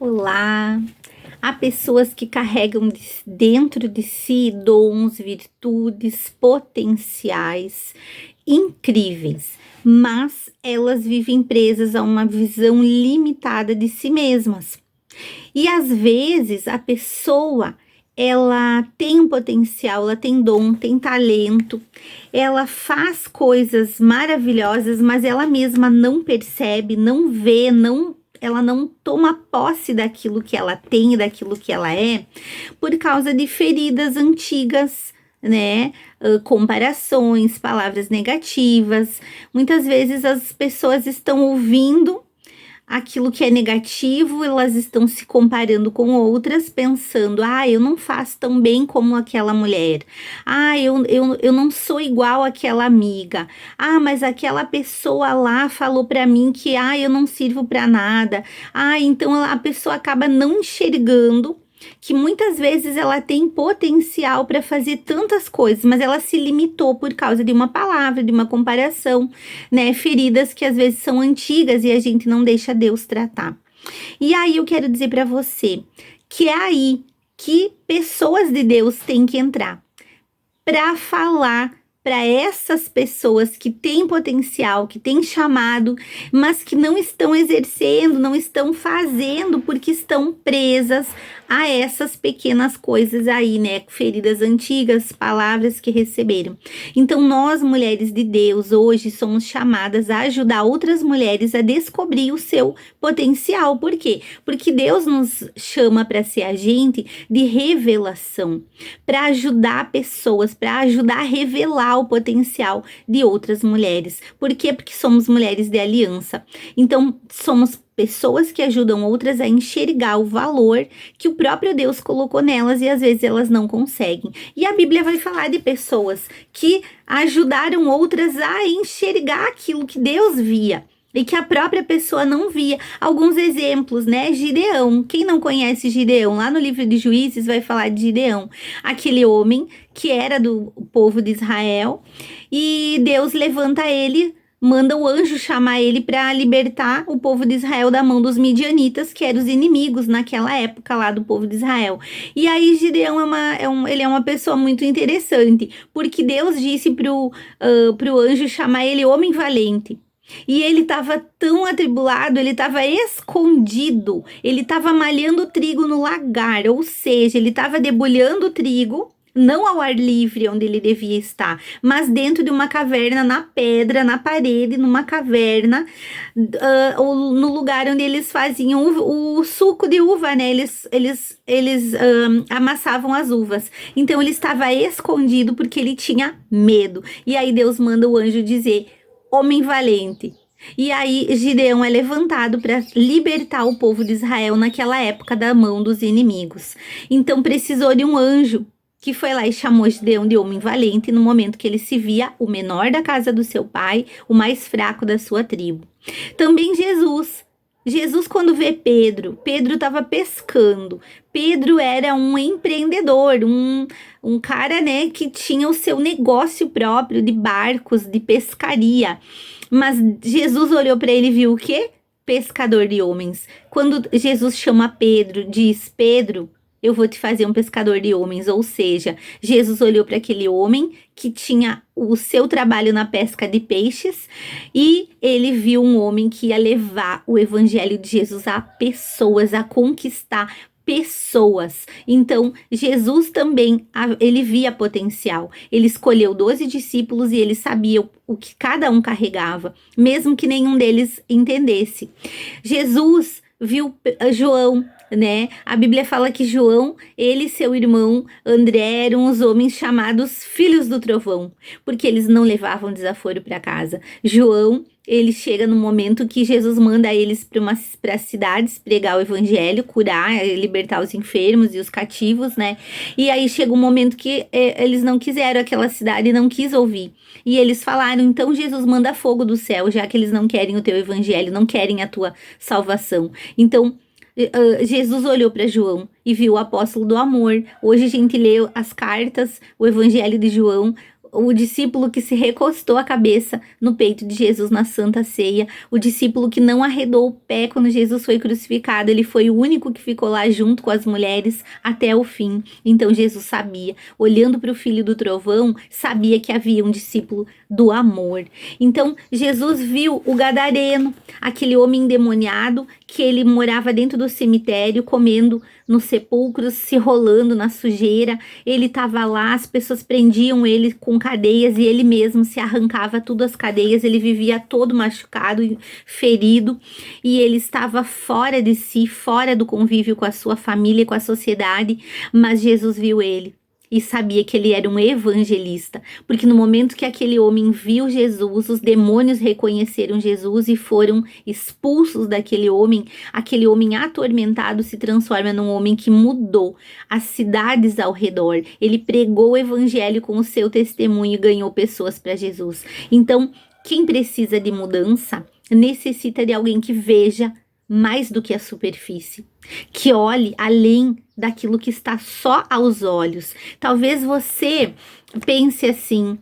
Olá! Há pessoas que carregam dentro de si dons, virtudes, potenciais incríveis, mas elas vivem presas a uma visão limitada de si mesmas. E às vezes a pessoa ela tem um potencial, ela tem dom, tem talento, ela faz coisas maravilhosas, mas ela mesma não percebe, não vê, ela não toma posse daquilo que ela tem, daquilo que ela é, por causa de feridas antigas, né? Comparações, palavras negativas. Muitas vezes as pessoas estão ouvindo aquilo que é negativo, elas estão se comparando com outras, pensando: ah, eu não faço tão bem como aquela mulher, ah, eu não sou igual àquela amiga, ah, mas aquela pessoa lá falou para mim que, ah, eu não sirvo para nada, ah, então a pessoa acaba não enxergando que muitas vezes ela tem potencial para fazer tantas coisas, mas ela se limitou por causa de uma palavra, de uma comparação, né? Feridas que às vezes são antigas e a gente não deixa Deus tratar. E aí eu quero dizer para você que é aí que pessoas de Deus têm que entrar para falar para essas pessoas que têm potencial, que têm chamado, mas que não estão exercendo, não estão fazendo porque estão presas a essas pequenas coisas aí, né? Feridas antigas, palavras que receberam. Então, nós, mulheres de Deus, hoje somos chamadas a ajudar outras mulheres a descobrir o seu potencial. Por quê? Porque Deus nos chama para ser agente de revelação, para ajudar pessoas, para ajudar a revelar o potencial de outras mulheres. Por quê? Porque somos mulheres de aliança. Então, somos pessoas que ajudam outras a enxergar o valor que o próprio Deus colocou nelas e às vezes elas não conseguem. E a Bíblia vai falar de pessoas que ajudaram outras a enxergar aquilo que Deus via e que a própria pessoa não via. Alguns exemplos, né? Gideão. Quem não conhece Gideão? Lá no livro de Juízes vai falar de Gideão. Aquele homem que era do povo de Israel e Deus levanta ele, manda o anjo chamar ele para libertar o povo de Israel da mão dos midianitas, que eram os inimigos naquela época lá do povo de Israel. E aí Gideão ele é uma pessoa muito interessante, porque Deus disse pro anjo chamar ele homem valente. E ele estava tão atribulado, ele estava escondido, ele estava malhando trigo no lagar, ou seja, ele estava debulhando o trigo, não ao ar livre onde ele devia estar, mas dentro de uma caverna, na pedra, na parede, numa caverna, ou no lugar onde eles faziam o suco de uva, né? Eles amassavam as uvas. Então ele estava escondido porque ele tinha medo. E aí Deus manda o anjo dizer: homem valente. E aí Gideão é levantado para libertar o povo de Israel naquela época da mão dos inimigos. Então precisou de um anjo que foi lá e chamou Gideão de homem valente no momento que ele se via o menor da casa do seu pai, o mais fraco da sua tribo. Também Jesus, quando vê Pedro estava pescando. Pedro era um empreendedor, um cara, né, que tinha o seu negócio próprio de barcos, de pescaria. Mas Jesus olhou para ele e viu o quê? Pescador de homens. Quando Jesus chama Pedro, diz: Pedro, eu vou te fazer um pescador de homens. Ou seja, Jesus olhou para aquele homem que tinha o seu trabalho na pesca de peixes e ele viu um homem que ia levar o evangelho de Jesus a pessoas, a conquistar pessoas. Então, Jesus também, ele via potencial. Ele escolheu 12 discípulos e ele sabia o que cada um carregava, mesmo que nenhum deles entendesse. Jesus viu João, né? A Bíblia fala que João, ele e seu irmão André eram os homens chamados filhos do trovão, porque eles não levavam desaforo para casa. João, ele chega no momento que Jesus manda eles para cidades pregar o evangelho, curar, libertar os enfermos e os cativos, né? E aí chega um momento que eles não quiseram aquela cidade, não quis ouvir. E eles falaram: então Jesus, manda fogo do céu, já que eles não querem o teu evangelho, não querem a tua salvação. Então Jesus olhou para João e viu o apóstolo do amor. Hoje a gente lê as cartas, o evangelho de João, o discípulo que se recostou a cabeça no peito de Jesus na Santa Ceia, o discípulo que não arredou o pé quando Jesus foi crucificado, ele foi o único que ficou lá junto com as mulheres até o fim. Então Jesus sabia, olhando para o filho do trovão, sabia que havia um discípulo do amor. Então Jesus viu o gadareno, aquele homem endemoniado que ele morava dentro do cemitério, comendo nos sepulcros, se rolando na sujeira. Ele estava lá, as pessoas prendiam ele com cadeias e ele mesmo se arrancava todas as cadeias. Ele vivia todo machucado, ferido, e ele estava fora de si, fora do convívio com a sua família e com a sociedade, mas Jesus viu ele e sabia que ele era um evangelista, porque no momento que aquele homem viu Jesus, os demônios reconheceram Jesus e foram expulsos daquele homem. Aquele homem atormentado se transforma num homem que mudou as cidades ao redor. Ele pregou o evangelho com o seu testemunho e ganhou pessoas para Jesus. Então, quem precisa de mudança necessita de alguém que veja mais do que a superfície, que olhe além daquilo que está só aos olhos. Talvez você pense assim: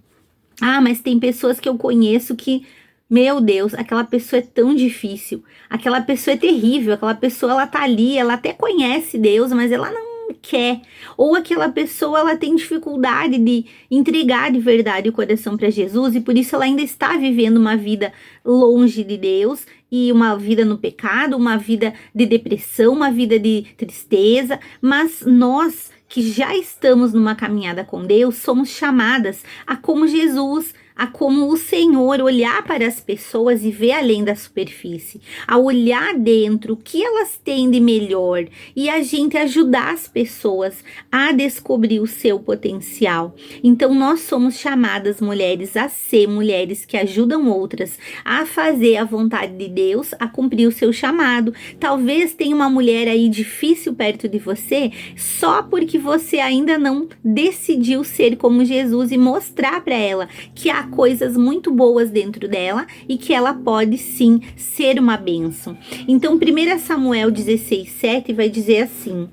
ah, mas tem pessoas que eu conheço que, meu Deus, aquela pessoa é tão difícil, aquela pessoa é terrível, aquela pessoa ela tá ali, ela até conhece Deus, mas ela não quer, ou aquela pessoa ela tem dificuldade de entregar de verdade o coração para Jesus e por isso ela ainda está vivendo uma vida longe de Deus e uma vida no pecado, uma vida de depressão, uma vida de tristeza. Mas nós que já estamos numa caminhada com Deus somos chamadas a, como Jesus, a como o Senhor, olhar para as pessoas e ver além da superfície, a olhar dentro o que elas têm de melhor e a gente ajudar as pessoas a descobrir o seu potencial. Então nós somos chamadas, mulheres, a ser mulheres que ajudam outras a fazer a vontade de Deus, a cumprir o seu chamado. Talvez tenha uma mulher aí difícil perto de você só porque você ainda não decidiu ser como Jesus e mostrar para ela que há coisas muito boas dentro dela e que ela pode sim ser uma bênção. Então 1 Samuel 16:7 vai dizer assim: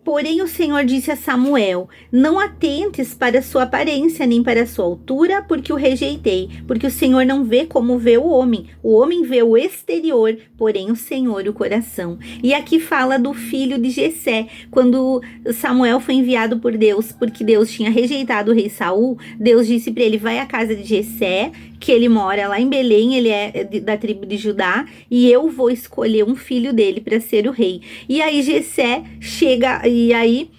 porém o Senhor disse a Samuel: não atentes para sua aparência, nem para sua altura, porque o rejeitei. Porque o Senhor não vê como vê o homem vê o exterior, porém o Senhor o coração. E aqui fala do filho de Jessé, quando Samuel foi enviado por Deus, porque Deus tinha rejeitado o rei Saul. Deus disse para ele: vai à casa de Jessé, que ele mora lá em Belém, ele é da tribo de Judá, e eu vou escolher um filho dele para ser o rei. E aí Jessé chega, e aí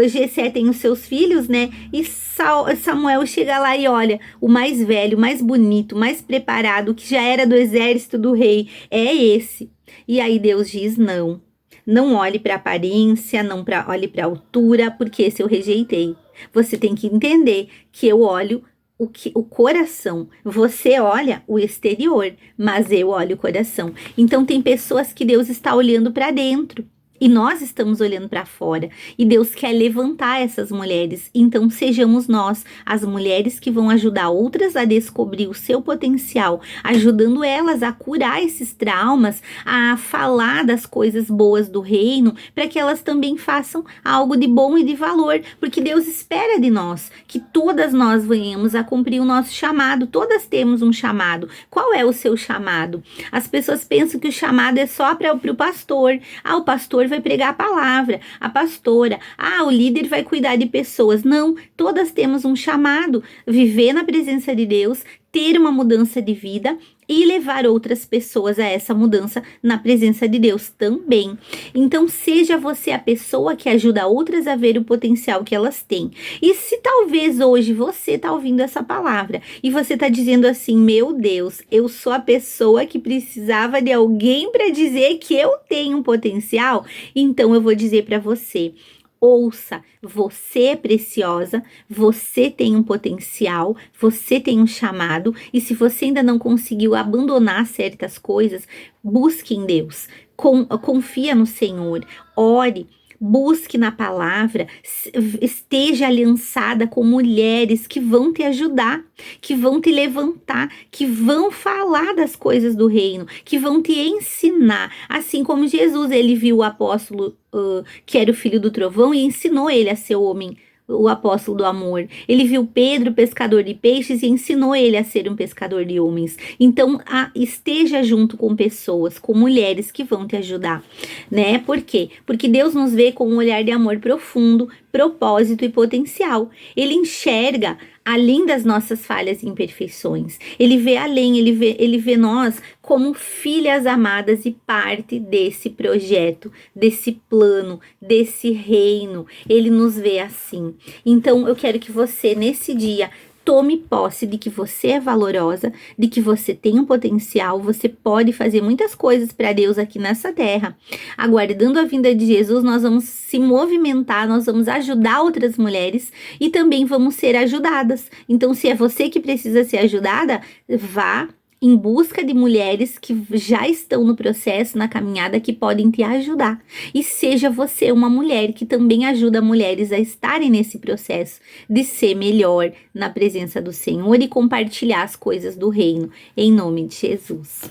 Jessé tem os seus filhos, né? E Samuel chega lá e olha, o mais velho, o mais bonito, o mais preparado, que já era do exército do rei, é esse. E aí Deus diz: não olhe para a aparência, não olhe para a altura, porque esse eu rejeitei. Você tem que entender que eu olho o coração. Você olha o exterior, mas eu olho o coração. Então tem pessoas que Deus está olhando para dentro e nós estamos olhando para fora, e Deus quer levantar essas mulheres. Então sejamos nós as mulheres que vão ajudar outras a descobrir o seu potencial, ajudando elas a curar esses traumas, a falar das coisas boas do reino, para que elas também façam algo de bom e de valor, porque Deus espera de nós que todas nós venhamos a cumprir o nosso chamado. Todas temos um chamado. Qual é o seu chamado? As pessoas pensam que o chamado é só para o pastor. O pastor vai pregar a palavra, a pastora, o líder vai cuidar de pessoas. Não, todas temos um chamado: viver na presença de Deus, ter uma mudança de vida e levar outras pessoas a essa mudança na presença de Deus também. Então seja você a pessoa que ajuda outras a ver o potencial que elas têm. E se talvez hoje você está ouvindo essa palavra e você está dizendo assim: meu Deus, eu sou a pessoa que precisava de alguém para dizer que eu tenho um potencial, então eu vou dizer para você: ouça, você é preciosa, você tem um potencial, você tem um chamado, e se você ainda não conseguiu abandonar certas coisas, busque em Deus, confia no Senhor, ore, busque na palavra, esteja aliançada com mulheres que vão te ajudar, que vão te levantar, que vão falar das coisas do reino, que vão te ensinar. Assim como Jesus, ele viu o apóstolo que era o filho do trovão e ensinou ele a ser o homem o apóstolo do amor. Ele viu Pedro, pescador de peixes, e ensinou ele a ser um pescador de homens. Então, esteja junto com pessoas, com mulheres que vão te ajudar, né? Por quê? Porque Deus nos vê com um olhar de amor profundo, propósito e potencial. Ele enxerga além das nossas falhas e imperfeições. Ele vê além, ele vê nós como filhas amadas e parte desse projeto, desse plano, desse reino. Ele nos vê assim. Então, eu quero que você, nesse dia, tome posse de que você é valorosa, de que você tem um potencial, você pode fazer muitas coisas para Deus aqui nessa terra. Aguardando a vinda de Jesus, nós vamos se movimentar, nós vamos ajudar outras mulheres e também vamos ser ajudadas. Então, se é você que precisa ser ajudada, vá em busca de mulheres que já estão no processo, na caminhada, que podem te ajudar. E seja você uma mulher que também ajuda mulheres a estarem nesse processo de ser melhor na presença do Senhor e compartilhar as coisas do reino, em nome de Jesus.